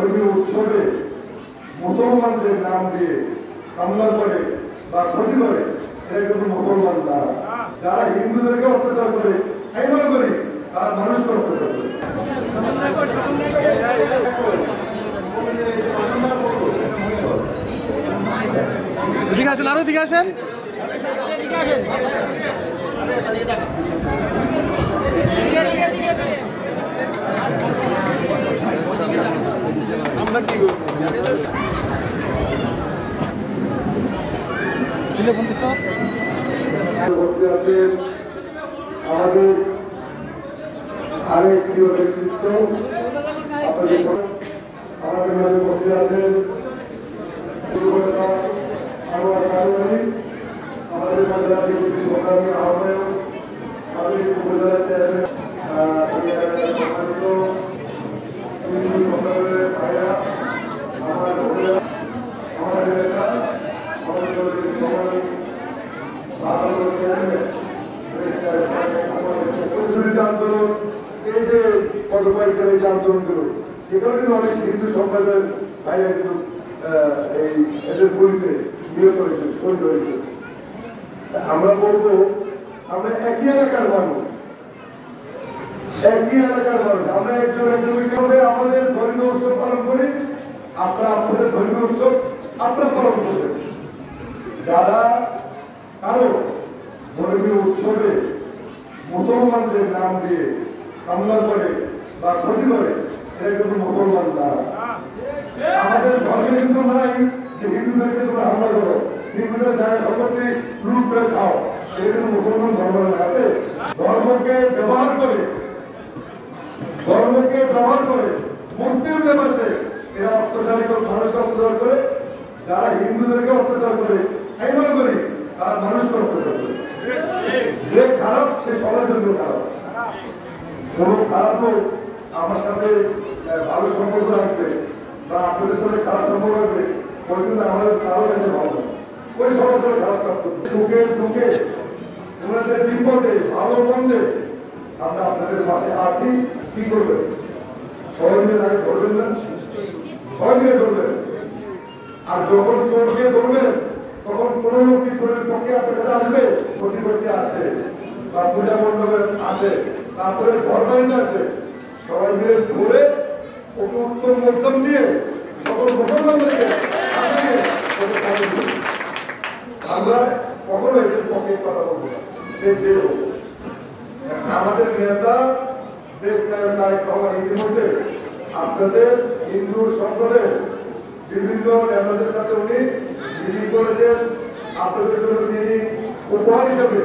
ধর্মীয় উৎসবে মুসলমানদের নাম দিয়ে হামলা করে বা ক্ষতি করে, এটা কিন্তু মুসলমান না। যারা হিন্দুদেরকে অত্যাচার করে, আমি মনে করি তারা মানুষকে অত্যাচার করে। দিকে আসেন, আরো দিকে আসেন। আমরা কি করবো? আমাদের আরেক প্রিয় ব্যক্তিত্ব আমাদের মাঝে বসে আছেন আমাদের মাঝে আহ্বায়ক আমাদের উপজেলা চেয়ারম্যান ভাইরা আমাদের নেতা আন্দোলন, এই যে পদপায়িকার এই যে আন্দোলনগুলো, সেখানে কিন্তু অনেক হিন্দু সম্প্রদায়ের ভাইরা কিন্তু এই এদের গুলিতে নিহত হয়েছে, শহীদ হয়েছে। আমরা বলবো আমরা একই এলাকার মানুষ, আমরা একজন একজনভাবে আমাদের ধর্মীয় উৎসব পালন করি, আপনারা আপনাদের ধর্মীয় উৎসব আপনারা পালন করবেন। যারা কারো ধর্মীয় উৎসবে মুসলমানদের নাম দিয়ে হামলা করে বা ক্ষতি করে, এটা কিন্তু মুসলমান না। আমাদের ধর্মে কিন্তু নাই যে হিন্দুদেরকে তোমরা হামলা করো, হিন্দুদের জায়গা সম্পত্তি লুট করে খাও, সেটা কিন্তু মুসলমান ধর্মের আছে। ধর্মকে ব্যবহার করে মুসলিম লেবাসে এরা অত্যাচারী মানুষকে অত্যাচার করে, যারা হিন্দুদেরকে অত্যাচার করে, আমি মনে করি তারা মানুষকে অত্যাচার করে। যে খারাপ সে সবার জন্য খারাপ। কোনো খারাপ লোক আমার সাথে ভালো সম্পর্ক রাখবে বা আপনাদের সাথে খারাপ সম্পর্ক রাখবে, ওই কিন্তু আমাদের কারো কাছে ভালো না, ওই সবার সাথে খারাপ রাখতে সুখে দুঃখে ওনাদের বিপদে ভালো মন্দে আমরা আপনাদের পাশে আছি। কি করবেন? সবাই মিলে তাকে ধরবেন না, সবাই মিলে ধরবেন। আর যখন চোরকে ধরবেন তখন কোনো লোকটি চোরের পক্ষে আপনার কাছে আসবে, ক্ষতি করতে আসে বা পূজা মণ্ডপে আসে, তারপরে ঘর বাড়িতে আসে, সবাই মিলে ধরে ওকে উত্তম মধ্যম দিয়ে সকল মুসলমানদেরকে আমরা কখনো এদের পক্ষে কথা বলবো না, সে যে হোক। আমাদের নেতা দেশ নায়ক তারেক রহমান ইতিমধ্যে আপনাদের হিন্দু সম্প্রদায়ের বিভিন্ন নেতাদের সাথে উনি মিটিং করেছেন। আপনাদের জন্য তিনি উপহার হিসেবে